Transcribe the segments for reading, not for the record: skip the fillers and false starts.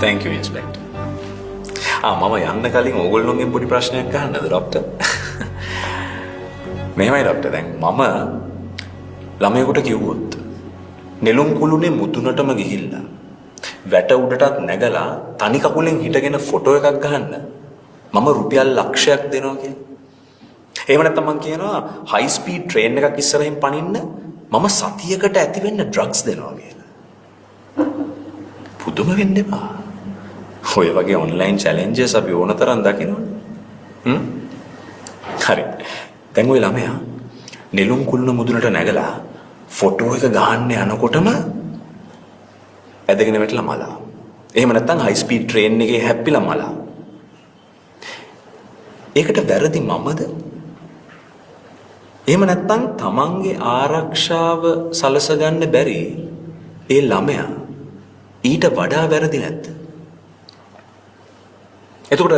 Thank you, Inspector. මම යන්න කලින් ඕගොල්ලෝගෙන් පොඩි ප්‍රශ්නයක් අහන්නද ડોක්ටර්? මෙහෙමයි ડોක්ටර්, දැන් මම ළමයෙකුට කිව්වොත් නෙළුම් කුළුනේ මුදුනටම ගිහිල්ලා වැට උඩටත් නැගලා තනි කකුලෙන් හිටගෙන ෆොටෝ එකක් ගහන්න මම රුපියල් ලක්ෂයක් දෙනවා කියලා. එහෙම නැත්නම් මම කියනවා හයි ස්පීඩ් ට්‍රේන් එකක් ඉස්සරහින් පනින්න මම සතියකට ඇති වෙන්න ඩ්‍රග්ස් දෙනවා කියලා. පුදුම වෙන්න එපා. ඔය වගේ ඔන්ලයින් චැලෙන්ජස් අපි ඕන තරම් දකිනවනේ. හරි. දැන් ඔය ළමයා නෙළුම් කුළුණ මුදුනට නැගලා ෆොටෝ එක ගහන්න යනකොටම ඇදගෙන වැටලා මලා. එහෙම නැත්නම් හයි ස්පීඩ් ට්‍රේන් එකේ හැප්පිලා මලා. ඒකට වැරදි මමද? එහෙම නැත්නම් තමන්ගේ ආරක්ෂාව සලසගන්න බැරි ඒ ළමයා ඊට වඩා වැරදි නැද්ද? එතකොට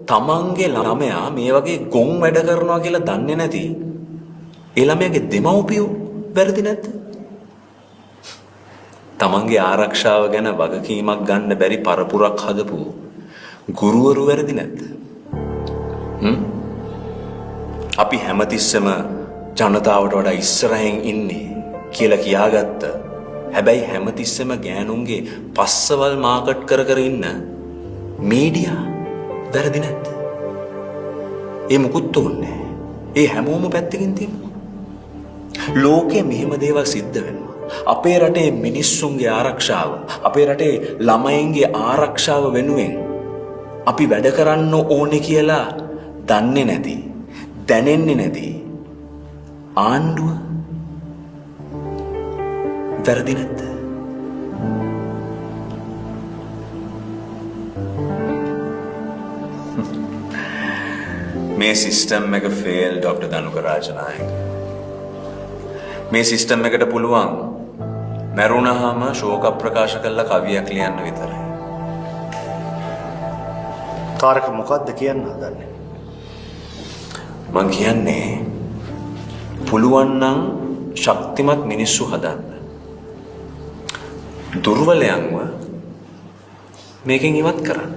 තමන්ගේ ළමයා මේ වගේ ගොන් වැඩ කරනවා කියලා දන්නේ නැති ඒ ළමයාගේ දෙමව්පියෝ වැරදි නැද්ද? තමන්ගේ ආරක්ෂාව ගැන වගකීමක් ගන්න බැරි පරපුරක් හදපු ගුරුවරු වැරදි නැද්ද? අපි හැමතිස්සෙම ජනතාවට වඩා ඉස්සරහින් ඉන්නේ කියලා කියාගත්ත. හැබැයි හැමතිස්සෙම ගෑනුන්ගේ පස්සවල් මාකට් කර කර ඉන්න මීඩියා වැරදි නැද්ද? ඒ මුකුත් ඕනේ. ඒ හැමෝම පැත්තකින් තියෙනවා. ලෝකේ මෙහෙම දේවල් සිද්ධ වෙනවා. අපේ රටේ මිනිස්සුන්ගේ ආරක්ෂාව, අපේ රටේ ළමයින්ගේ ආරක්ෂාව වෙනුවෙන් අපි වැඩ කරන්න ඕනේ කියලා දන්නේ නැති, දැනෙන්නේ නැති ආණ්ඩුව වැරදි නැද්ද? මේ සිස්ටම් එක ෆේල් ඩොක්ටර් දනුක රාජනායක. මේ සිස්ටම් එකට පුළුවන් මරුණාම ශෝක ප්‍රකාශ කළා කවියක් ලියන්න විතරයි. තාරක මොකද්ද කියන්න හදන්නේ? මං කියන්නේ පුළුවන් නම් ශක්තිමත් මිනිස්සු හදන්න. දුර්වලයන්ව මේකෙන් ඉවත් කරන්න.